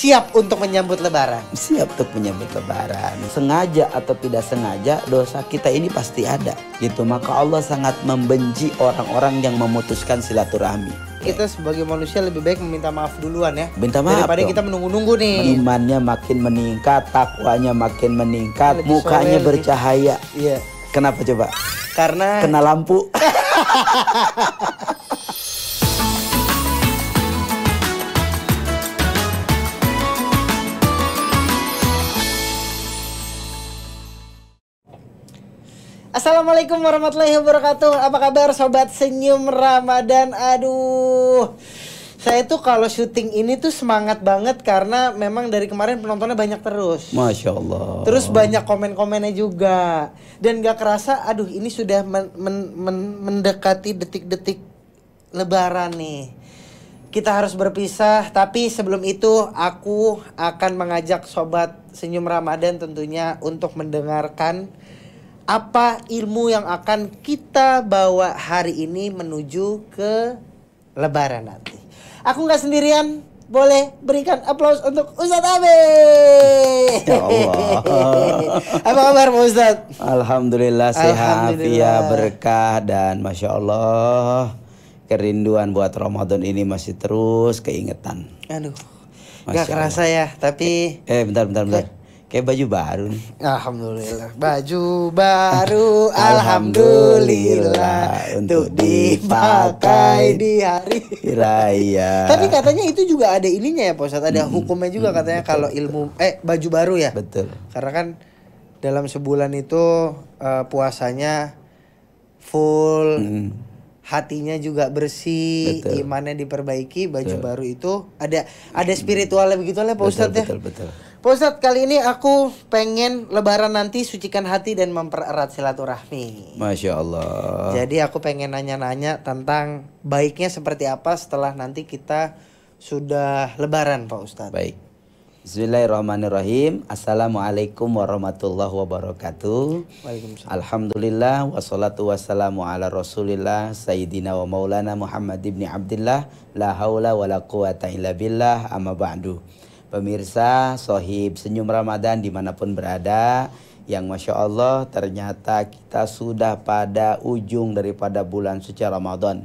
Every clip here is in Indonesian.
siap untuk menyambut lebaran. Siap untuk menyambut lebaran. Sengaja atau tidak sengaja dosa kita ini pasti ada gitu. Maka Allah sangat membenci orang-orang yang memutuskan silaturahmi. Kita sebagai manusia lebih baik meminta maaf duluan ya. Minta maaf daripada dong. kita menunggu-nunggu nih. Imannya makin meningkat, takwanya makin meningkat, Lebih mukanya soleh, bercahaya. Iya. Kenapa coba? Karena Kena lampu. Assalamualaikum warahmatullahi wabarakatuh. Apa kabar sobat senyum Ramadan? Aduh, saya tuh kalau syuting ini tuh semangat banget karena memang dari kemarin penontonnya banyak terus. Masya Allah. Terus banyak komen-komennya juga. Dan gak kerasa, aduh ini sudah mendekati detik-detik Lebaran nih. Kita harus berpisah, tapi sebelum itu aku akan mengajak sobat senyum Ramadan tentunya untuk mendengarkan apa ilmu yang akan kita bawa hari ini menuju ke Lebaran nanti. Aku nggak sendirian, boleh berikan aplaus untuk Ustadz Abe. Ya Allah. Apa kabar Pak Ustadz? Alhamdulillah sehat, ya berkah dan Masya Allah kerinduan buat Ramadan ini masih terus keingetan. Aduh, Masya nggak kerasa ya, tapi bentar. Kayak baju baru nih. Alhamdulillah. Baju baru Alhamdulillah untuk dipakai di hari raya. Tapi katanya itu juga ada ininya ya Pak Ustadz. Ada hukumnya juga katanya kalau ilmu baju baru ya. Betul. Karena kan dalam sebulan itu puasanya full, hatinya juga bersih, betul. Imannya diperbaiki, baju baru itu ada spiritualnya begitu lah Pak Ustadz ya. Betul. Pak Ustadz, kali ini aku pengen Lebaran nanti sucikan hati dan mempererat silaturahmi. Masya Allah. Jadi aku pengen nanya-nanya tentang baiknya seperti apa setelah nanti kita sudah Lebaran Pak Ustadz. Baik. Bismillahirrahmanirrahim. Assalamualaikum warahmatullahi wabarakatuh. Waalaikumsalam. Alhamdulillah wassalatu wassalamu ala Rasulillah Sayyidina wa Maulana Muhammad ibni Abdillah. La haula wa la quwata illa billah, amma ba'du. Pemirsa Sohib Senyum Ramadan dimanapun berada, yang Masya Allah ternyata kita sudah pada ujung daripada bulan suci Ramadan,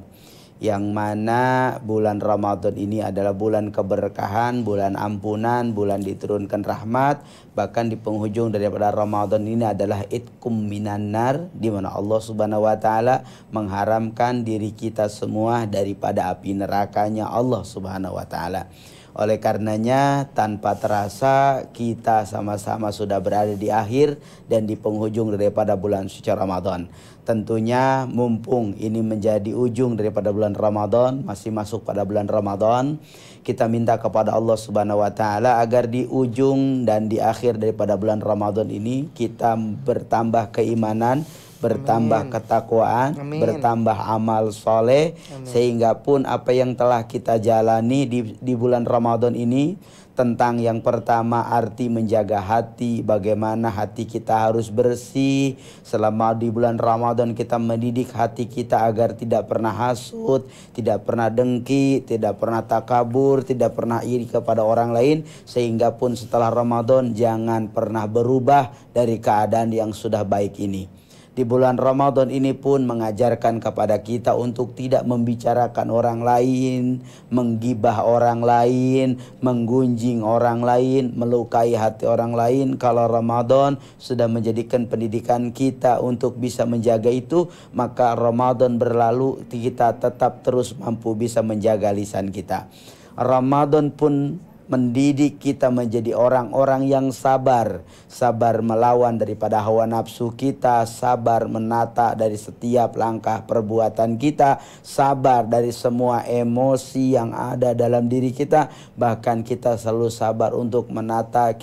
yang mana bulan Ramadan ini adalah bulan keberkahan, bulan ampunan, bulan diturunkan rahmat. Bahkan di penghujung daripada Ramadan ini adalah itkum minan nar, di mana Allah Subhanahu wa taala mengharamkan diri kita semua daripada api nerakanya Allah Subhanahu wa taala. Oleh karenanya tanpa terasa kita sama-sama sudah berada di akhir dan di penghujung daripada bulan suci Ramadan. Tentunya mumpung ini menjadi ujung daripada bulan Ramadan, masih masuk pada bulan Ramadan, kita minta kepada Allah Subhanahu wa taala agar di ujung dan di akhir daripada bulan Ramadan ini kita bertambah keimanan, bertambah ketakwaan, bertambah amal soleh, sehingga pun apa yang telah kita jalani di bulan Ramadan ini, tentang yang pertama arti menjaga hati, bagaimana hati kita harus bersih. Selama di bulan Ramadan kita mendidik hati kita agar tidak pernah hasud, tidak pernah dengki, tidak pernah takabur, tidak pernah iri kepada orang lain, sehingga pun setelah Ramadan jangan pernah berubah dari keadaan yang sudah baik ini. Di bulan Ramadan ini pun mengajarkan kepada kita untuk tidak membicarakan orang lain, menggibah orang lain, menggunjing orang lain, melukai hati orang lain. Kalau Ramadan sudah menjadikan pendidikan kita untuk bisa menjaga itu, maka Ramadan berlalu kita tetap terus mampu bisa menjaga lisan kita. Ramadan pun mendidik kita menjadi orang-orang yang sabar. Sabar melawan daripada hawa nafsu kita, sabar menata dari setiap langkah perbuatan kita, sabar dari semua emosi yang ada dalam diri kita. Bahkan kita selalu sabar untuk menata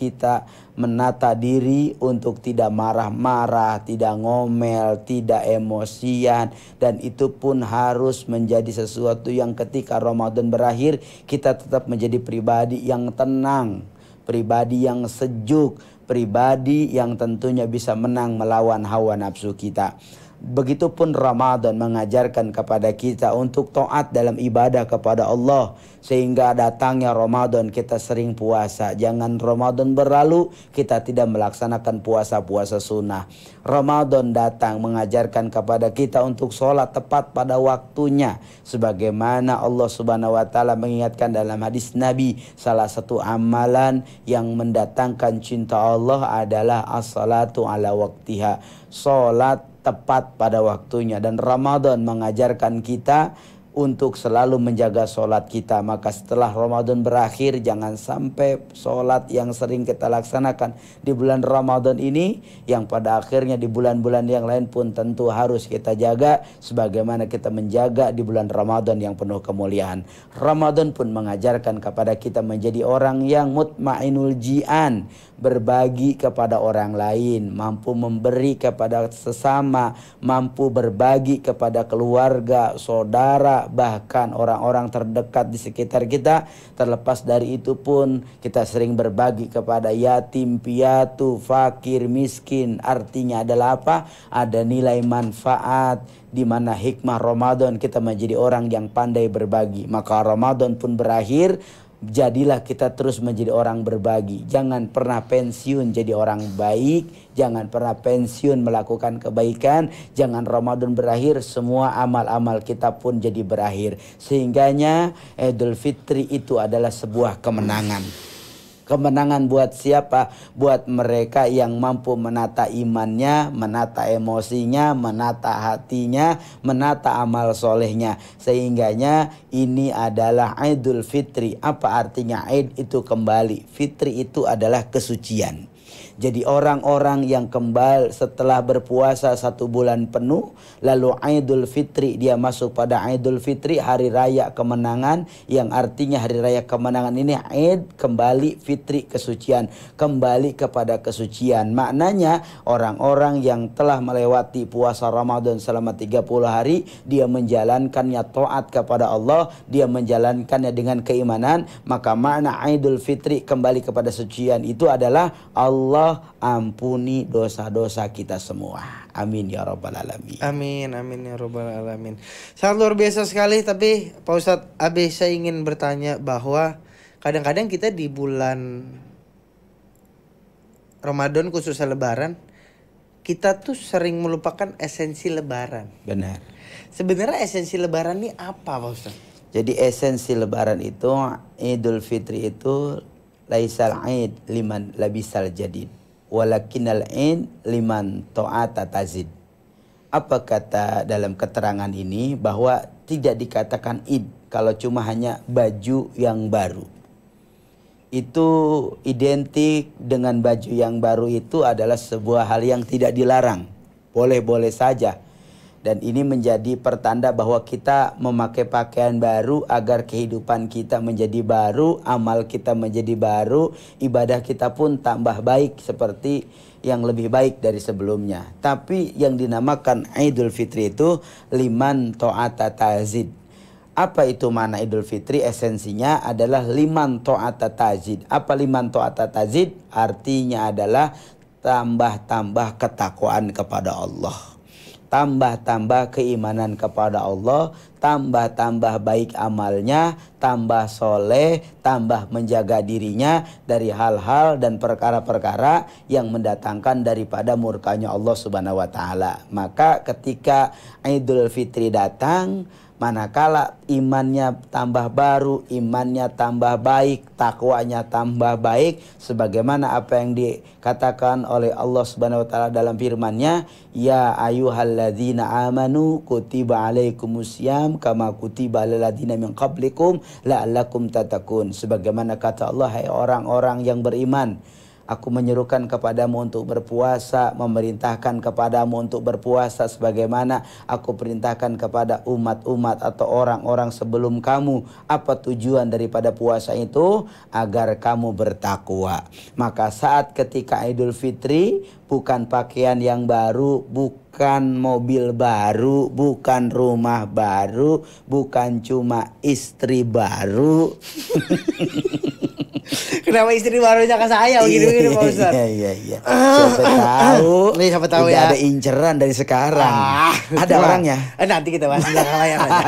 diri untuk tidak marah-marah, tidak ngomel, tidak emosian. Dan itu pun harus menjadi sesuatu yang ketika Ramadan berakhir kita tetap menjadi pribadi yang tenang, pribadi yang sejuk, pribadi yang tentunya bisa menang melawan hawa nafsu kita. Begitupun Ramadan mengajarkan kepada kita untuk taat dalam ibadah kepada Allah. Sehingga datangnya Ramadan kita sering puasa. Jangan Ramadan berlalu kita tidak melaksanakan puasa-puasa sunnah. Ramadan datang mengajarkan kepada kita untuk sholat tepat pada waktunya. Sebagaimana Allah Subhanahu wa ta'ala mengingatkan dalam hadis Nabi, salah satu amalan yang mendatangkan cinta Allah adalah as-salatu ala waktiha. Sholat tepat pada waktunya. Dan Ramadan mengajarkan kita untuk selalu menjaga sholat kita. Maka setelah Ramadan berakhir, jangan sampai sholat yang sering kita laksanakan di bulan Ramadan ini, yang pada akhirnya di bulan-bulan yang lain pun tentu harus kita jaga, sebagaimana kita menjaga di bulan Ramadan yang penuh kemuliaan. Ramadan pun mengajarkan kepada kita menjadi orang yang mutmainul jian, berbagi kepada orang lain, mampu memberi kepada sesama, mampu berbagi kepada keluarga, saudara, bahkan orang-orang terdekat di sekitar kita. Terlepas dari itu pun kita sering berbagi kepada yatim piatu, fakir, miskin. Artinya adalah apa? Ada nilai manfaat, di mana hikmah Ramadan kita menjadi orang yang pandai berbagi. Maka Ramadan pun berakhir, jadilah kita terus menjadi orang berbagi. Jangan pernah pensiun jadi orang baik. Jangan pernah pensiun melakukan kebaikan. Jangan Ramadan berakhir semua amal-amal kita pun jadi berakhir. Sehingganya Idul Fitri itu adalah sebuah kemenangan. Kemenangan buat siapa? Buat mereka yang mampu menata imannya, menata emosinya, menata hatinya, menata amal solehnya. Sehingganya ini adalah Idul Fitri. Apa artinya? Id itu kembali, Fitri itu adalah kesucian. Jadi orang-orang yang kembali setelah berpuasa 1 bulan penuh, lalu Idul Fitri, dia masuk pada Idul Fitri, hari raya kemenangan, yang artinya hari raya kemenangan ini Id, kembali, Fitri, kesucian, kembali kepada kesucian. Maknanya orang-orang yang telah melewati puasa Ramadan selama 30 hari, dia menjalankannya taat kepada Allah, dia menjalankannya dengan keimanan, maka makna Idul Fitri, kembali kepada kesucian, itu adalah Allah ampuni dosa-dosa kita semua. Amin ya rabbal alamin. Amin, amin ya rabbal alamin. Sangat luar biasa sekali. Tapi Pak Ustadz Abe, saya ingin bertanya bahwa kadang-kadang kita di bulan Ramadan khususnya Lebaran, kita tuh sering melupakan esensi Lebaran. Benar. Sebenarnya esensi Lebaran ini apa Pak Ustadz? Jadi esensi Lebaran itu, Idul Fitri itu laisal Id liman labisal jadid, walakinal Id liman ta'ata tazid. Apa kata dalam keterangan ini? Bahwa tidak dikatakan Id kalau cuma hanya baju yang baru. Itu identik dengan baju yang baru, itu adalah sebuah hal yang tidak dilarang. Boleh-boleh saja. Dan ini menjadi pertanda bahwa kita memakai pakaian baru agar kehidupan kita menjadi baru, amal kita menjadi baru, ibadah kita pun tambah baik seperti yang lebih baik dari sebelumnya. Tapi yang dinamakan Idul Fitri itu liman ta'ata tazid. Apa itu makna Idul Fitri? Esensinya adalah liman ta'ata tazid. Apa liman ta'ata tazid? Artinya adalah tambah-tambah ketakwaan kepada Allah, tambah-tambah keimanan kepada Allah, tambah-tambah baik amalnya, tambah soleh, tambah menjaga dirinya dari hal-hal dan perkara-perkara yang mendatangkan daripada murkanya Allah Subhanahu wa ta'ala. Maka ketika Idul Fitri datang, manakala imannya tambah baru, imannya tambah baik, takwanya tambah baik, sebagaimana apa yang dikatakan oleh Allah Subhanahu wa taala dalam firman-Nya, ya ayyuhalladzina amanu kutiba alaikumusiyam kama kutiba alal ladzina min qablikum la'allakum tattaqun. Sebagaimana kata Allah, hai orang-orang yang beriman, aku menyerukan kepadamu untuk berpuasa, memerintahkan kepadamu untuk berpuasa sebagaimana aku perintahkan kepada umat-umat atau orang-orang sebelum kamu. Apa tujuan daripada puasa itu? Agar kamu bertakwa. Maka saat ketika Idul Fitri, bukan pakaian yang baru, bukan mobil baru, bukan rumah baru, bukan cuma istri baru. Kenapa istri barunya ke saya begini-begini Pak Ustadz? Iya. Siapa tahu. Nih, siapa tahu udah ya. ada inceran dari sekarang. Ada orangnya. Nanti kita bahas belakang layar aja.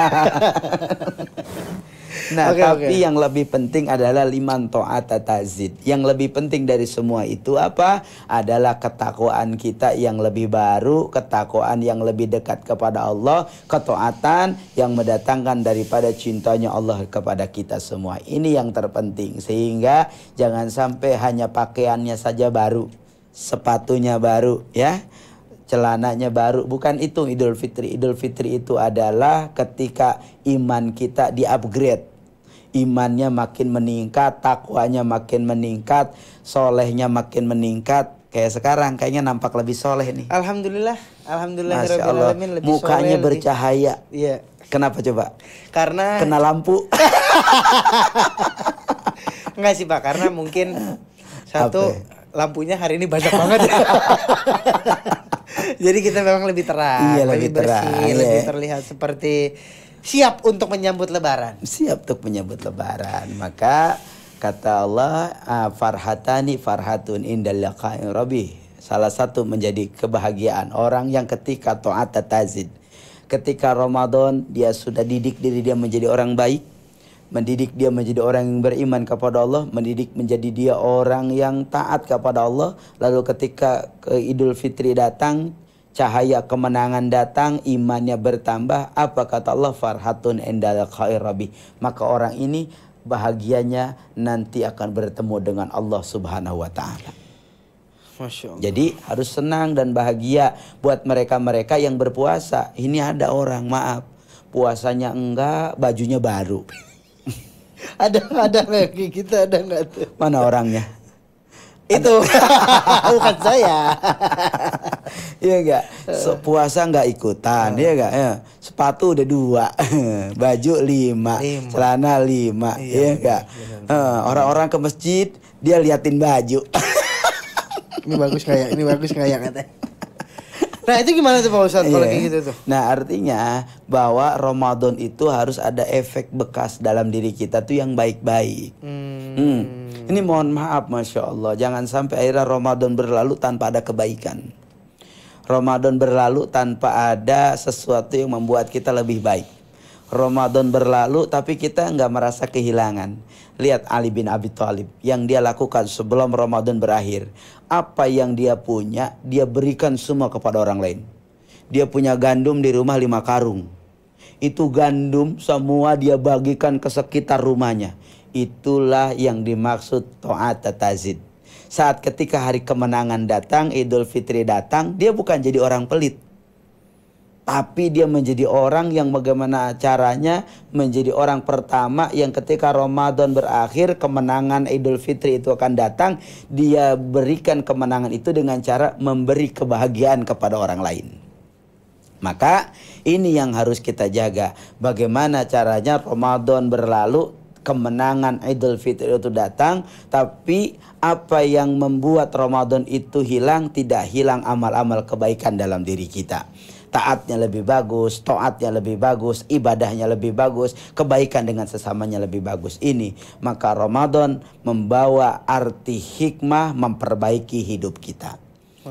Nah, tapi yang lebih penting adalah liman ta'ata tazid. Yang lebih penting dari semua itu apa? Adalah ketakwaan kita yang lebih baru, ketakwaan yang lebih dekat kepada Allah, ketaatan yang mendatangkan daripada cintanya Allah kepada kita semua. Ini yang terpenting. Sehingga jangan sampai hanya pakaiannya saja baru, sepatunya baru, ya. Celananya baru. Bukan itu Idul Fitri. Idul Fitri itu adalah ketika iman kita di-upgrade. Imannya makin meningkat, takwanya makin meningkat, solehnya makin meningkat. Kayak sekarang kayaknya nampak lebih soleh nih. Alhamdulillah. Masya Allah. Lebih Mukanya soleh, bercahaya. Iya. Kenapa coba? Karena kena lampu. enggak sih Pak, karena mungkin satu lampunya hari ini banyak banget. Jadi kita memang lebih terang, lebih bersih, terang, lebih terlihat seperti siap untuk menyambut lebaran. Siap untuk menyambut lebaran. Maka kata Allah, farhatani farhatun indal liqa'i rabbi. Salah satu menjadi kebahagiaan orang yang ketika ta'at tazid. Ketika Ramadan dia sudah didik diri dia menjadi orang baik, mendidik dia menjadi orang yang beriman kepada Allah, mendidik menjadi dia orang yang taat kepada Allah. Lalu ketika Idul Fitri datang, cahaya kemenangan datang, imannya bertambah. Apa kata Allah? Farhatun indal khair rabbi. Maka orang ini bahagianya nanti akan bertemu dengan Allah Subhanahu wa taala. Masya Allah. Jadi harus senang dan bahagia buat mereka-mereka yang berpuasa. Ini ada orang, maaf, puasanya enggak, bajunya baru. ada lagi kita ada enggak tuh? Mana orangnya? Itu bukan saya. Iya enggak? Puasa enggak ikutan, iya enggak? Ya. Sepatu udah 2, baju 5, celana 5, iya enggak? Orang-orang ke masjid dia liatin baju. Ini bagus kayak katanya. Nah itu gimana tuh Pak Ustadz kalau kayak gitu tuh? Nah artinya bahwa Ramadan itu harus ada efek bekas dalam diri kita tuh yang baik-baik. Ini mohon maaf, Masya Allah, jangan sampai akhirnya Ramadan berlalu tanpa ada kebaikan. Ramadan berlalu tanpa ada sesuatu yang membuat kita lebih baik. Ramadan berlalu tapi kita nggak merasa kehilangan. Lihat Ali bin Abi Thalib yang dia lakukan sebelum Ramadan berakhir. Apa yang dia punya, dia berikan semua kepada orang lain. Dia punya gandum di rumah 5 karung. Itu gandum semua dia bagikan ke sekitar rumahnya. Itulah yang dimaksud ta'at tazid. Saat ketika hari kemenangan datang, Idul Fitri datang, dia bukan jadi orang pelit. Tapi dia menjadi orang yang bagaimana caranya menjadi orang pertama yang ketika Ramadan berakhir, kemenangan Idul Fitri itu akan datang, dia berikan kemenangan itu dengan cara memberi kebahagiaan kepada orang lain. Maka ini yang harus kita jaga. Bagaimana caranya Ramadan berlalu, kemenangan Idul Fitri itu datang, tapi apa yang membuat Ramadan itu hilang, tidak hilang amal-amal kebaikan dalam diri kita. Taatnya lebih bagus, taatnya lebih bagus, ibadahnya lebih bagus, kebaikan dengan sesamanya lebih bagus. Ini maka Ramadan membawa arti hikmah memperbaiki hidup kita.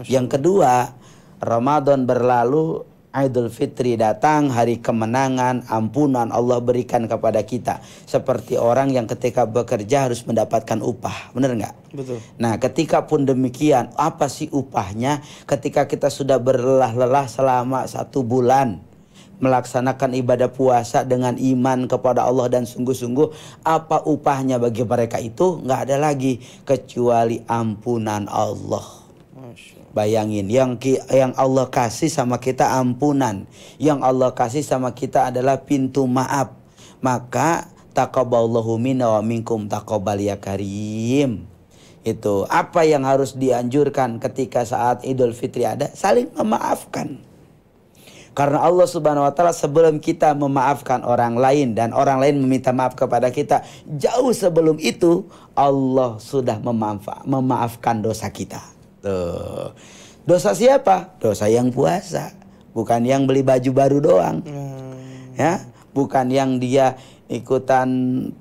Yang kedua, Ramadan berlalu, Idul Fitri datang, hari kemenangan, ampunan Allah berikan kepada kita. Seperti orang yang ketika bekerja harus mendapatkan upah, benar nggak? Betul. Nah, ketika pun demikian, apa sih upahnya? Ketika kita sudah berlelah-lelah selama 1 bulan melaksanakan ibadah puasa dengan iman kepada Allah dan sungguh-sungguh, apa upahnya bagi mereka itu? Nggak ada lagi kecuali ampunan Allah. Bayangin, yang Allah kasih sama kita ampunan, yang Allah kasih sama kita adalah pintu maaf. Maka taqabbalallahu minna wa minkum taqabbal ya karim. Itu apa yang harus dianjurkan ketika saat Idul Fitri ada? Saling memaafkan. Karena Allah Subhanahu wa taala sebelum kita memaafkan orang lain dan orang lain meminta maaf kepada kita, jauh sebelum itu Allah sudah memaafkan dosa kita. Tuh. Dosa siapa? Dosa yang puasa, bukan yang beli baju baru doang. Ya, bukan yang dia ikutan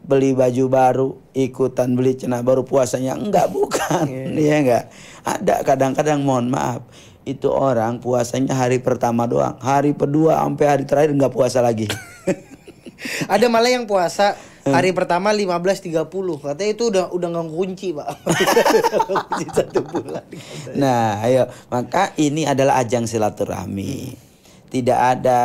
beli baju baru, ikutan beli celana baru puasanya. Enggak, bukan. Iya enggak. Ada kadang-kadang, mohon maaf, itu orang puasanya hari pertama doang, hari kedua sampai hari terakhir enggak puasa lagi. Ada malah yang puasa hari pertama 15.30, katanya itu udah nggak kunci, Pak. Kunci 1 bulan. Nah, ayo, maka ini adalah ajang silaturahmi. Tidak ada,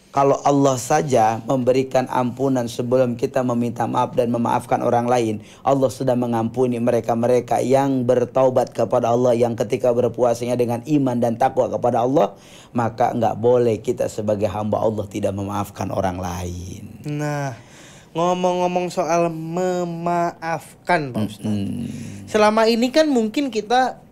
kalau Allah saja memberikan ampunan sebelum kita meminta maaf dan memaafkan orang lain, Allah sudah mengampuni mereka-mereka yang bertaubat kepada Allah, yang ketika berpuasanya dengan iman dan takwa kepada Allah, maka enggak boleh kita sebagai hamba Allah tidak memaafkan orang lain. Nah, ngomong-ngomong soal memaafkan, Pak Ustadz. Selama ini kan mungkin kita,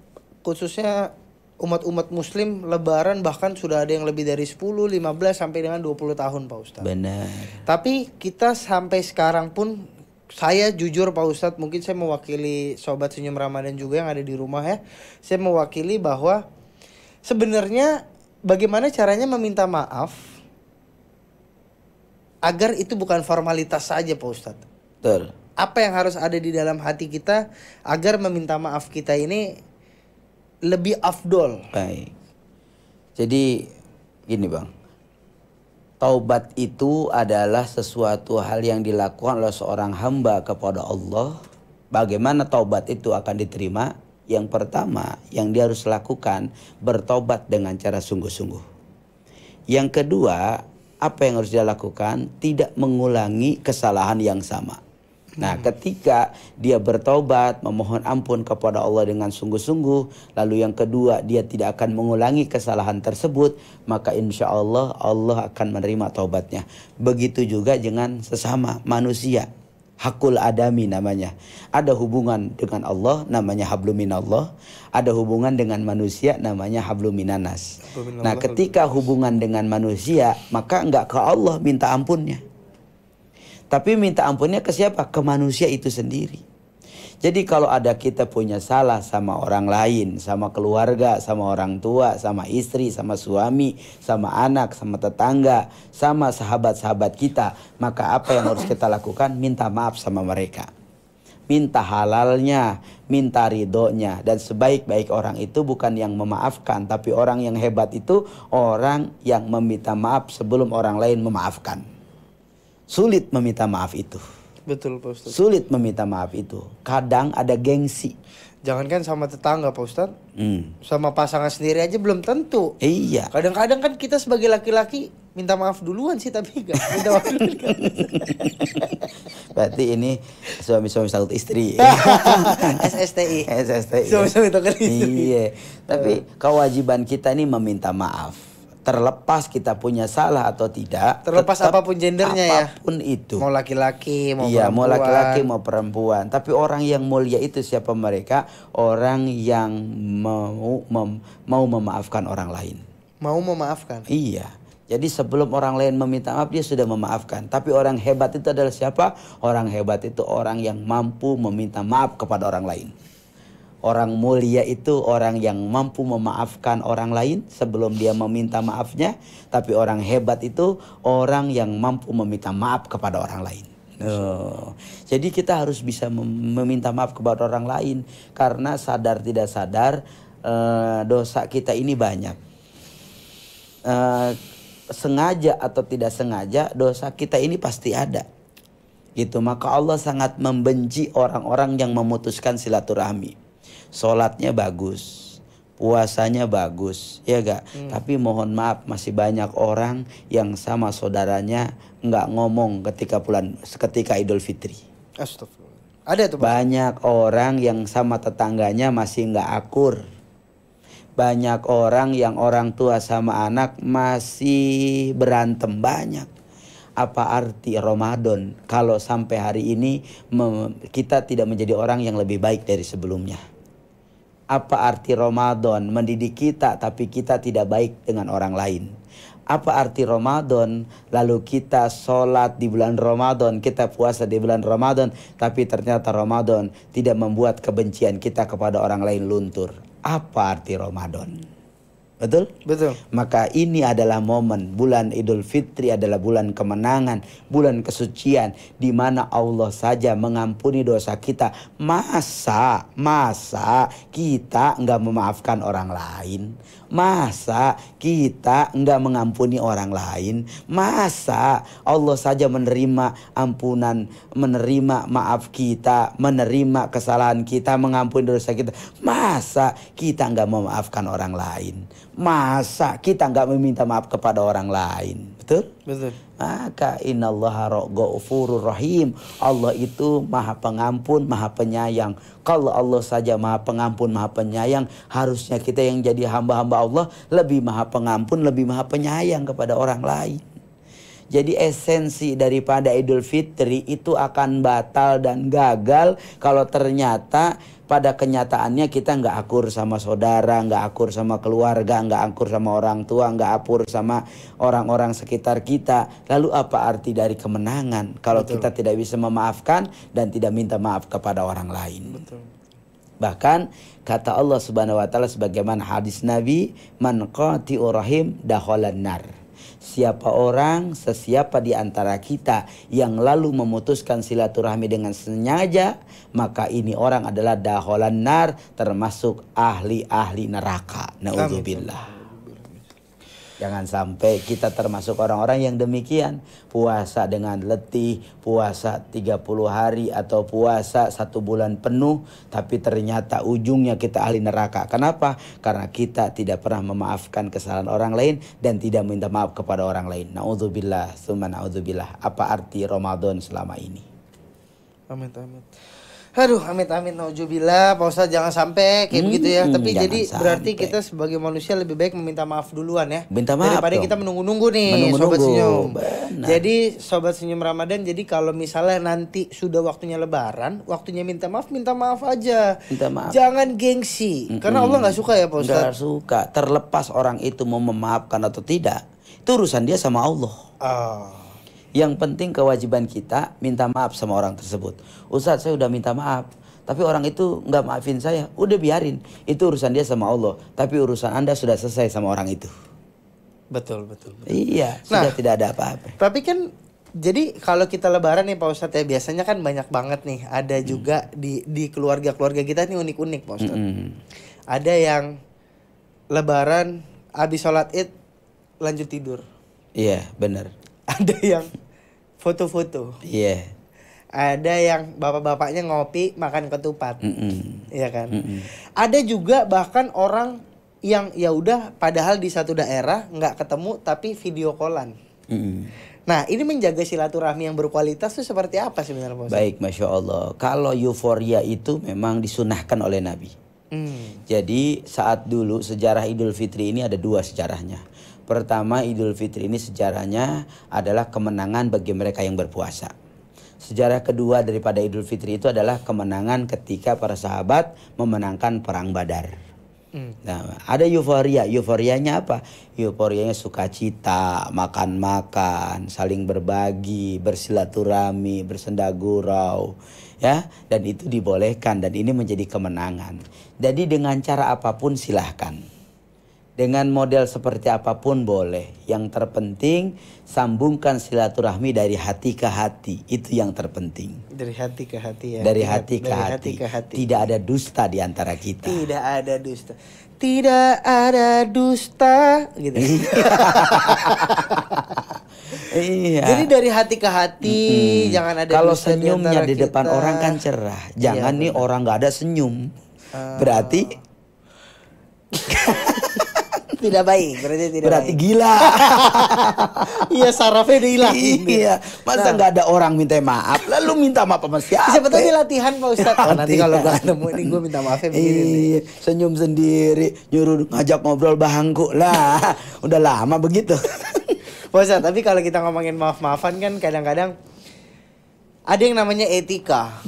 khususnya umat-umat muslim, lebaran bahkan sudah ada yang lebih dari 10, 15 sampai dengan 20 tahun, Pak Ustadz. Benar. Tapi kita sampai sekarang pun, saya jujur Pak Ustadz, mungkin saya mewakili Sobat Senyum Ramadan juga yang ada di rumah ya. Saya mewakili bahwa sebenarnya bagaimana caranya meminta maaf agar itu bukan formalitas saja, Pak Ustadz. Betul. Apa yang harus ada di dalam hati kita agar meminta maaf kita ini lebih afdol. Baik. Jadi gini Bang, taubat itu adalah sesuatu hal yang dilakukan oleh seorang hamba kepada Allah. Bagaimana taubat itu akan diterima? Yang pertama yang dia harus lakukan, bertobat dengan cara sungguh-sungguh. Yang kedua, apa yang harus dia lakukan? Tidak mengulangi kesalahan yang sama. Nah, ketika dia bertobat, memohon ampun kepada Allah dengan sungguh-sungguh, lalu yang kedua dia tidak akan mengulangi kesalahan tersebut, maka insya Allah Allah akan menerima taubatnya. Begitu juga dengan sesama manusia. Hakul adami namanya. Ada hubungan dengan Allah namanya habluminallah, ada hubungan dengan manusia namanya habluminanas. Nah, ketika hubungan dengan manusia, maka enggak ke Allah minta ampunnya, tapi minta ampunnya ke siapa? Ke manusia itu sendiri. Jadi kalau ada kita punya salah sama orang lain, sama keluarga, sama orang tua, sama istri, sama suami, sama anak, sama tetangga, sama sahabat-sahabat kita, maka apa yang harus kita lakukan? Minta maaf sama mereka. Minta halalnya, minta ridhonya. Dan sebaik-baik orang itu bukan yang memaafkan, tapi orang yang hebat itu orang yang meminta maaf sebelum orang lain memaafkan. Sulit meminta maaf itu. Betul, Pak Ustadz. Sulit meminta maaf itu. Kadang ada gengsi. Jangankan sama tetangga, Pak Ustadz. Sama pasangan sendiri aja belum tentu. Iya. Kadang-kadang kan kita sebagai laki-laki minta maaf duluan sih, tapi enggak minta maaf duluan. Berarti ini suami-suami takut istri. SSTI. SSTI. Suami-suami takut istri. Iya. Tapi kewajiban kita ini meminta maaf. Terlepas kita punya salah atau tidak, terlepas apapun gendernya ya, apapun itu, mau laki-laki mau iya, perempuan, mau laki-laki mau perempuan. Tapi orang yang mulia itu siapa mereka? Orang yang mau memaafkan orang lain. Mau memaafkan. Iya. Jadi sebelum orang lain meminta maaf, dia sudah memaafkan. Tapi orang hebat itu adalah siapa? Orang hebat itu orang yang mampu meminta maaf kepada orang lain. Orang mulia itu orang yang mampu memaafkan orang lain sebelum dia meminta maafnya. Tapi orang hebat itu orang yang mampu meminta maaf kepada orang lain. Jadi kita harus bisa meminta maaf kepada orang lain. Karena sadar tidak sadar dosa kita ini banyak. Sengaja atau tidak sengaja dosa kita ini pasti ada. Gitu. Maka Allah sangat membenci orang-orang yang memutuskan silaturahmi. Sholatnya bagus, puasanya bagus, ya gak? Tapi mohon maaf, masih banyak orang yang sama saudaranya nggak ngomong ketika Idul Fitri. Astagfirullah. Ada tuh, Pak. Banyak orang yang sama tetangganya masih nggak akur. Banyak orang yang orang tua sama anak masih berantem, banyak. Apa arti Ramadan kalau sampai hari ini kita tidak menjadi orang yang lebih baik dari sebelumnya? Apa arti Ramadan mendidik kita tapi kita tidak baik dengan orang lain? Apa arti Ramadan lalu kita sholat di bulan Ramadan, kita puasa di bulan Ramadan, tapi ternyata Ramadan tidak membuat kebencian kita kepada orang lain luntur? apa arti Ramadan. Betul? Betul. Maka ini adalah momen bulan Idul Fitri adalah bulan kemenangan, bulan kesucian di mana Allah saja mengampuni dosa kita. Masa kita enggak memaafkan orang lain? Masa kita enggak mengampuni orang lain? Masa Allah saja menerima ampunan, menerima maaf kita, menerima kesalahan kita, mengampuni dosa kita? Masa kita enggak memaafkan orang lain? Masa kita enggak meminta maaf kepada orang lain? Betul? Betul. Maka innallaha ghafurur rahim. Allah itu maha pengampun, maha penyayang. Kalau Allah saja maha pengampun, maha penyayang, harusnya kita yang jadi hamba-hamba Allah lebih maha pengampun, lebih maha penyayang kepada orang lain. Jadi esensi daripada Idul Fitri itu akan batal dan gagal kalau ternyata pada kenyataannya kita nggak akur sama saudara, nggak akur sama keluarga, nggak akur sama orang tua, nggak akur sama orang-orang sekitar kita. Lalu apa arti dari kemenangan kalau kita tidak bisa memaafkan dan tidak minta maaf kepada orang lain? Betul. Bahkan kata Allah Subhanahu wa taala sebagaimana hadis Nabi, man qati'ur rahim dakhalan nar. Sesiapa di antara kita yang lalu memutuskan silaturahmi dengan sengaja, maka ini orang adalah dakhalan nar, termasuk ahli-ahli neraka. Naudzubillah. Jangan sampai kita termasuk orang-orang yang demikian. Puasa dengan letih, puasa 30 hari atau puasa 1 bulan penuh, tapi ternyata ujungnya kita ahli neraka. Kenapa? Karena kita tidak pernah memaafkan kesalahan orang lain dan tidak minta maaf kepada orang lain. Naudzubillah, tsumma naudzubillah. Apa arti Ramadan selama ini? Amin, amin. Aduh, amit-amit, nauzubillah, Pak Ustadz, jangan sampai kayak begitu ya. Tapi jadi berarti kita sebagai manusia lebih baik meminta maaf duluan ya. Minta maaf daripada dong. kita menunggu-nunggu nih, Sobat Senyum. Benar. Jadi Sobat Senyum Ramadan, jadi kalau misalnya nanti sudah waktunya lebaran, waktunya minta maaf aja. Minta maaf. Jangan gengsi. Karena Allah gak suka ya Pak Ustadz. Gak suka. Terlepas orang itu mau memaafkan atau tidak, itu urusan dia sama Allah. Yang penting kewajiban kita minta maaf sama orang tersebut. Ustadz, saya udah minta maaf, tapi orang itu nggak maafin saya. Udah biarin, itu urusan dia sama Allah. Tapi urusan Anda sudah selesai sama orang itu. Betul. Iya, sudah tidak ada apa-apa. Tapi kan jadi kalau kita lebaran nih Pak Ustadz ya, biasanya kan banyak banget nih. Ada juga di keluarga-keluarga kita nih unik-unik Pak Ustadz. Ada yang lebaran habis sholat Id lanjut tidur. Iya, benar. Ada yang foto-foto. Iya. Ada yang bapak-bapaknya ngopi makan ketupat. Iya kan? Ada juga bahkan orang yang ya udah padahal di satu daerah nggak ketemu tapi video callan. Nah, ini menjaga silaturahmi yang berkualitas itu seperti apa sebenarnya Pak Ustadz? Baik, Masya Allah. Kalau euforia itu memang disunahkan oleh Nabi. Jadi saat dulu sejarah Idul Fitri ini ada 2 sejarahnya. Pertama, Idul Fitri ini sejarahnya adalah kemenangan bagi mereka yang berpuasa. Sejarah kedua daripada Idul Fitri itu adalah kemenangan ketika para sahabat memenangkan perang Badar. Nah, ada euforia. Euforianya apa? Euforianya sukacita, makan-makan, saling berbagi, bersilaturahmi, bersenda gurau, ya. Dan itu dibolehkan dan ini menjadi kemenangan. Jadi dengan cara apapun silahkan. Dengan model seperti apapun boleh. Yang terpenting sambungkan silaturahmi dari hati ke hati. Itu yang terpenting. Dari hati ke hati ya. Dari hati ke hati. Tidak ada dusta di antara kita. Tidak ada dusta. Tidak ada dusta gitu. Iya. Jadi dari hati ke hati, jangan ada kalau dusta senyumnya di depan kita. orang kan cerah. Jangan nih orang nggak ada senyum. Berarti tidak baik, berarti gila. Iya, sarafnya udah hilang. Iya, masa nggak ada orang minta maaf, lalu minta maaf sama siapa? Siapa tahu ini latihan Pak Ustadz. Nanti kalau gak nemu ini gue minta maafnya begini nih. Senyum sendiri, nyuruh ngajak ngobrol bangku lah. Udah lama begitu. Pak Ustadz, tapi kalau kita ngomongin maaf-maafan kan kadang-kadang ada yang namanya etika.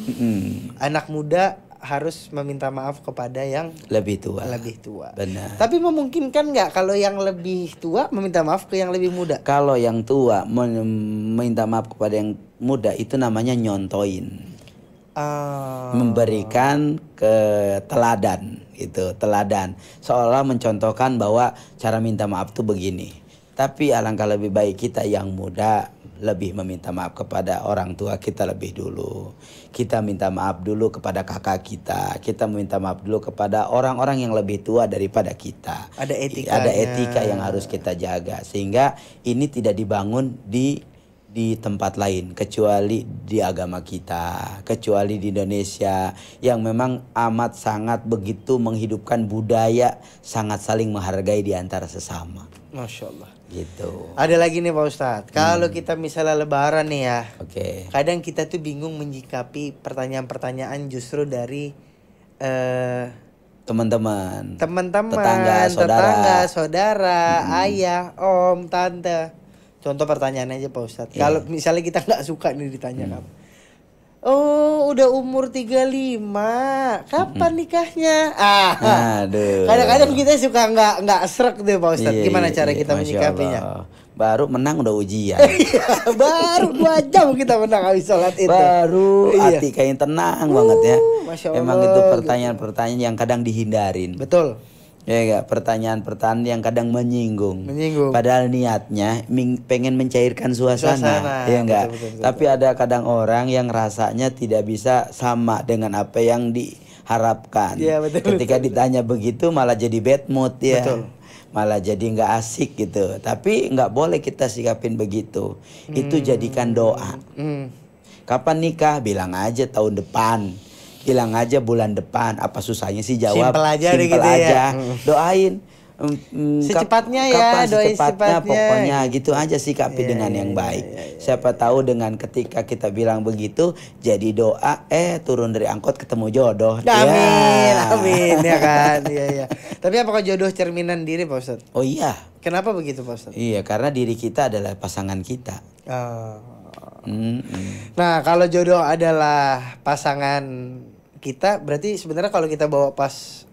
Anak muda harus meminta maaf kepada yang lebih tua. Benar. Tapi memungkinkan nggak kalau yang lebih tua meminta maaf ke yang lebih muda? Kalau yang tua meminta maaf kepada yang muda itu namanya nyontoin. Memberikan teladan itu, teladan seolah mencontohkan bahwa cara minta maaf tuh begini. Tapi alangkah lebih baik kita yang muda lebih meminta maaf kepada orang tua kita lebih dulu. Kita minta maaf dulu kepada kakak kita. Kita meminta maaf dulu kepada orang-orang yang lebih tua daripada kita. Ada etika. Ada etika yang harus kita jaga sehingga ini tidak dibangun di tempat lain kecuali di agama kita, kecuali di Indonesia yang memang amat sangat begitu menghidupkan budaya sangat saling menghargai di antara sesama. Masya Allah. Gitu. Ada lagi nih Pak Ustadz, kalau kita misalnya lebaran nih ya, kadang kita tuh bingung menyikapi pertanyaan-pertanyaan justru dari teman-teman, tetangga, saudara, ayah, om, tante. Contoh pertanyaannya aja Pak Ustadz. Kalau misalnya kita nggak suka nih ditanya kamu. Oh, udah umur 35. Kapan nikahnya? Aduh. Kadang-kadang kita suka nggak srek deh Pak Ustadz. Gimana cara kita menyikapinya? Baru menang udah ujian. Baru 2 jam kita menang habis sholat itu. Baru hati kayak tenang banget ya. Masya Allah, emang itu pertanyaan-pertanyaan yang kadang dihindarin. Betul. Ya enggak, pertanyaan-pertanyaan yang kadang menyinggung. Padahal niatnya pengen mencairkan suasana. Ya enggak. Betul. Tapi ada kadang orang yang rasanya tidak bisa sama dengan apa yang diharapkan. Ya, betul, Ketika ditanya begitu malah jadi bad mood ya. Betul. Malah jadi nggak asik gitu. Tapi nggak boleh kita sikapin begitu. Itu jadikan doa. Kapan nikah? Bilang aja tahun depan. Bilang aja bulan depan. Apa susahnya sih jawab? Simpel aja. Ya. Doain. Secepatnya kapan doain secepatnya. Pokoknya gitu aja sikapi dengan yang baik. Siapa tahu dengan ketika kita bilang begitu jadi doa turun dari angkot ketemu jodoh. Amin ya kan. Iya. Tapi apakah jodoh cerminan diri Pak Ustadz? Oh iya. Kenapa begitu Pak Ustadz? Iya, karena diri kita adalah pasangan kita. Nah, kalau jodoh adalah pasangan kita, berarti sebenarnya kalau kita bawa pas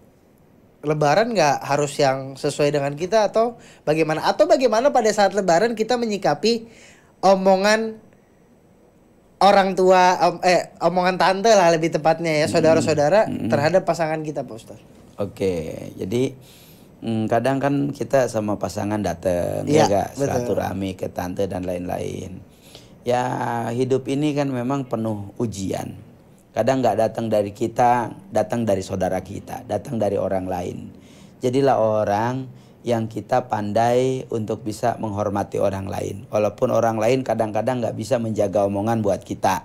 Lebaran nggak harus yang sesuai dengan kita atau bagaimana? Atau bagaimana pada saat Lebaran kita menyikapi omongan orang tua, omongan tante lah lebih tepatnya ya, saudara-saudara terhadap pasangan kita, Pak Ustaz. Oke, jadi kadang kan kita sama pasangan datang, silaturahmi ke tante dan lain-lain. Ya hidup ini kan memang penuh ujian. Kadang nggak datang dari kita, datang dari saudara kita, datang dari orang lain. Jadilah orang yang kita pandai untuk bisa menghormati orang lain. Walaupun orang lain kadang-kadang nggak bisa menjaga omongan buat kita.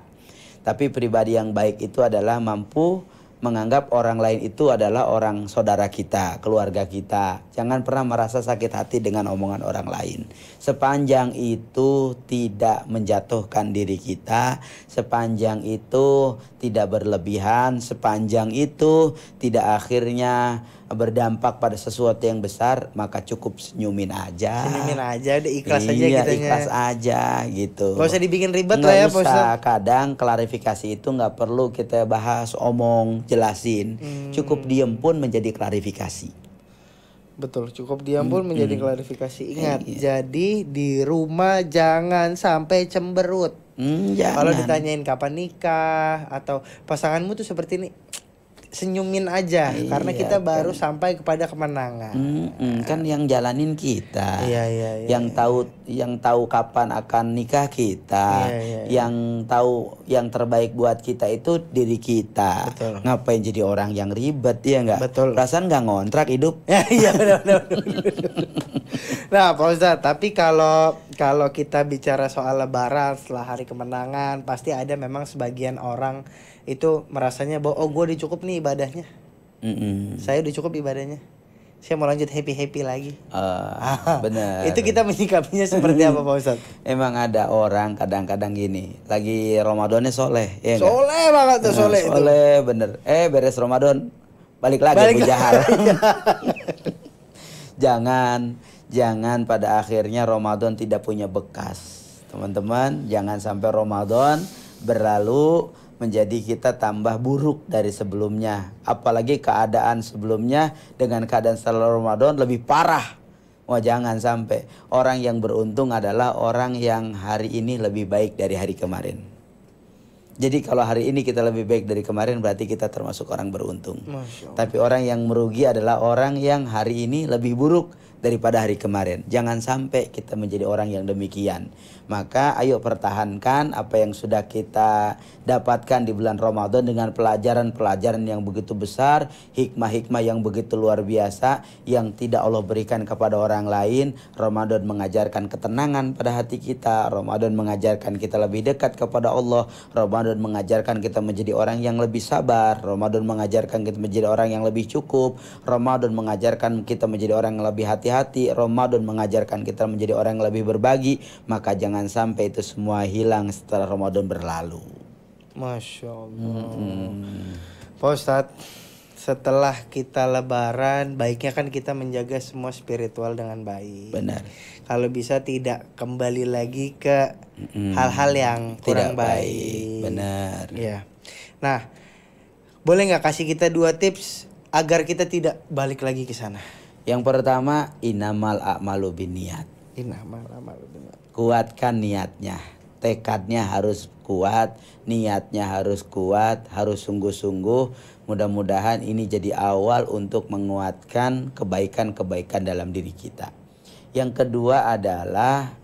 Tapi pribadi yang baik itu adalah mampu menganggap orang lain itu adalah orang saudara kita, keluarga kita. Jangan pernah merasa sakit hati dengan omongan orang lain. Sepanjang itu tidak menjatuhkan diri kita, sepanjang itu tidak berlebihan, sepanjang itu tidak akhirnya berdampak pada sesuatu yang besar, maka cukup senyumin aja. Senyumin aja, udah ikhlas aja kitanya. Ikhlas aja gitu. Gak usah dibikin ribet lah ya, Pak Ustaz. Kadang klarifikasi itu nggak perlu kita bahas, omong, jelasin. Cukup diem pun menjadi klarifikasi. Betul, cukup diam pun menjadi klarifikasi. Ingat, jadi di rumah jangan sampai cemberut. Kalau ditanyain kapan nikah atau pasanganmu tuh seperti ini, senyumin aja karena kita baru sampai kepada kemenangan. Kan yang jalanin kita. Yang tahu kapan akan nikah kita. Yang tahu yang terbaik buat kita itu diri kita. Betul. Ngapain jadi orang yang ribet ya enggak? Betul. Perasaan enggak ngontrak hidup. Iya benar. Nah, Pak Ustadz, tapi kalau kita bicara soal lebaran setelah hari kemenangan, pasti ada memang sebagian orang itu merasanya bahwa gue udah cukup nih ibadahnya. Saya udah cukup ibadahnya. Saya mau lanjut happy lagi. Benar. Itu kita menyikapinya seperti apa Pak Ustadz? Emang ada orang kadang-kadang gini, lagi Ramadannya soleh, ya enggak? Soleh banget tuh, soleh itu. Soleh bener. Beres Ramadan balik lagi Abu Jahal. Jangan pada akhirnya Ramadan tidak punya bekas. Teman-teman, jangan sampai Ramadan berlalu menjadi kita tambah buruk dari sebelumnya. Apalagi keadaan sebelumnya dengan keadaan setelah Ramadan lebih parah. Jangan sampai. Orang yang beruntung adalah orang yang hari ini lebih baik dari hari kemarin. Jadi kalau hari ini kita lebih baik dari kemarin berarti kita termasuk orang beruntung. Masya Allah. Tapi orang yang merugi adalah orang yang hari ini lebih buruk daripada hari kemarin. Jangan sampai kita menjadi orang yang demikian. Maka ayo pertahankan apa yang sudah kita dapatkan di bulan Ramadan dengan pelajaran-pelajaran yang begitu besar, hikmah-hikmah yang begitu luar biasa yang tidak Allah berikan kepada orang lain. Ramadan mengajarkan ketenangan pada hati kita. Ramadan mengajarkan kita lebih dekat kepada Allah. Ramadan mengajarkan kita menjadi orang yang lebih sabar. Ramadan mengajarkan kita menjadi orang yang lebih cukup. Ramadan mengajarkan kita menjadi orang yang lebih hati-hati. Ramadan mengajarkan kita menjadi orang yang lebih berbagi. Maka jangan sampai itu semua hilang setelah Ramadan berlalu. Masya Allah. Pak Ustadz, setelah kita lebaran, baiknya kan kita menjaga semua spiritual dengan baik. Benar. Kalau bisa tidak kembali lagi ke hal-hal yang kurang Tidak baik. Benar. Ya. Nah, boleh nggak kasih kita 2 tips agar kita tidak balik lagi ke sana? Yang pertama, innamal a'malu binniyat. Innamal a'malu binniyat. Kuatkan niatnya. Tekadnya harus kuat, niatnya harus kuat, harus sungguh-sungguh. Mudah-mudahan ini jadi awal untuk menguatkan kebaikan-kebaikan dalam diri kita. Yang kedua adalah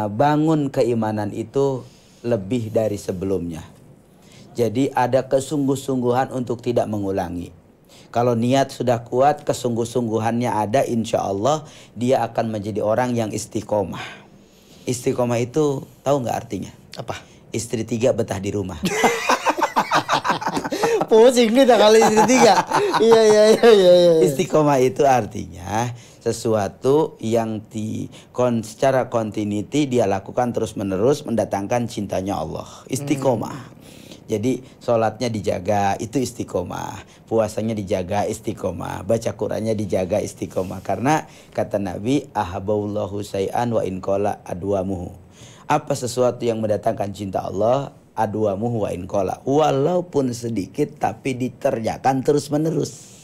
bangun keimanan itu lebih dari sebelumnya. Jadi ada kesungguh-sungguhan untuk tidak mengulangi. Kalau niat sudah kuat, kesungguh-sungguhannya ada, insya Allah dia akan menjadi orang yang istiqomah. Istiqomah itu tahu nggak artinya? Apa? Istri 3 betah di rumah. Pusing nih tak kali istri 3. Iya. Istiqomah itu artinya sesuatu yang secara continuity dia lakukan terus menerus mendatangkan cintanya Allah. Istiqomah. Jadi sholatnya dijaga, itu istiqomah. Puasanya dijaga, istiqomah. Baca Qur'annya dijaga, istiqomah. Karena kata Nabi, ahabaullahu say'an wa inqala adwamuhu. Apa sesuatu yang mendatangkan cinta Allah, adwamuhu wa inqala. Walaupun sedikit tapi dikerjakan terus menerus.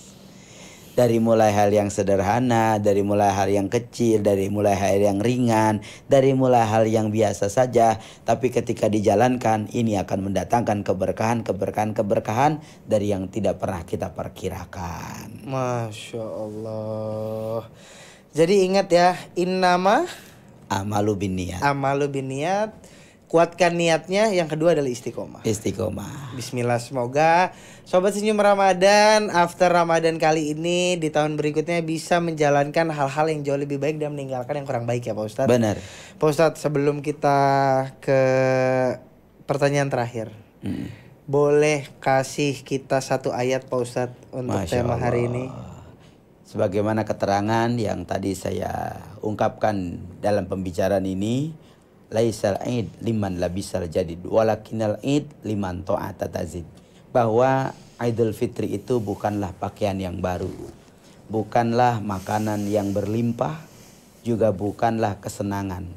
Dari mulai hal yang sederhana, dari mulai hal yang kecil, dari mulai hal yang ringan, dari mulai hal yang biasa saja. Tapi ketika dijalankan, ini akan mendatangkan keberkahan dari yang tidak pernah kita perkirakan. Masya Allah. Jadi ingat ya, innama Amalu binniyat. amalu binniyat. Kuatkan niatnya. Yang kedua adalah istiqomah. Istiqomah. Bismillah, semoga Sobat Senyum Ramadan after Ramadan kali ini di tahun berikutnya bisa menjalankan hal-hal yang jauh lebih baik dan meninggalkan yang kurang baik ya Pak Ustadz. Benar. Pak Ustadz, sebelum kita ke pertanyaan terakhir, boleh kasih kita 1 ayat Pak Ustadz untuk Masya tema hari ini? Sebagaimana keterangan yang tadi saya ungkapkan dalam pembicaraan ini, laisal id liman labisal jadid walakinal id liman ta'ata tazid. Bahwa Idul Fitri itu bukanlah pakaian yang baru, bukanlah makanan yang berlimpah, juga bukanlah kesenangan.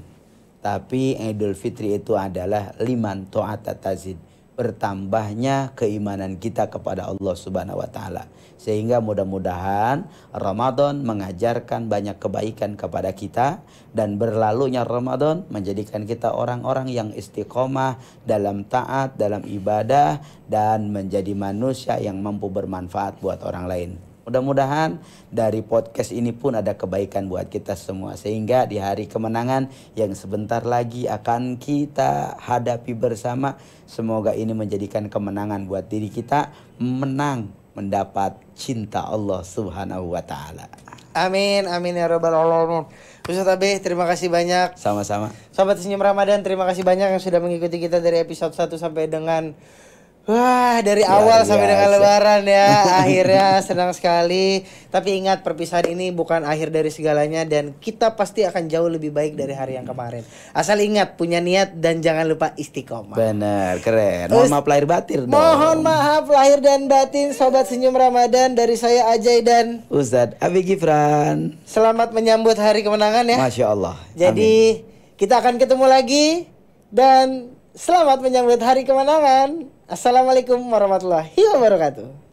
Tapi Idul Fitri itu adalah liman ta'ata tazid, bertambahnya keimanan kita kepada Allah Subhanahu wa taala. Sehingga mudah-mudahan Ramadan mengajarkan banyak kebaikan kepada kita, dan berlalunya Ramadan menjadikan kita orang-orang yang istiqomah dalam taat, dalam ibadah, dan menjadi manusia yang mampu bermanfaat buat orang lain. Mudah-mudahan dari podcast ini pun ada kebaikan buat kita semua, sehingga di hari kemenangan yang sebentar lagi akan kita hadapi bersama, semoga ini menjadikan kemenangan buat diri kita, menang mendapat cinta Allah Subhanahu wa taala. Amin, amin ya rabbal alamin. Ustadz Abe, terima kasih banyak. Sama-sama. Sobat Senyum Ramadan, terima kasih banyak yang sudah mengikuti kita dari episode 1 sampai dengan dari awal sampai dengan lebaran ya. Akhirnya senang sekali. Tapi ingat, perpisahan ini bukan akhir dari segalanya, dan kita pasti akan jauh lebih baik dari hari yang kemarin. Asal ingat, punya niat dan jangan lupa istiqomah. Bener, keren. Mohon maaf lahir batin dong. Mohon maaf lahir dan batin Sobat Senyum Ramadan, dari saya Ajay dan Ustadz Abi Gifran. Selamat menyambut hari kemenangan ya. Masya Allah. Jadi kita akan ketemu lagi, dan selamat menyambut hari kemenangan. Assalamualaikum warahmatullahi wabarakatuh.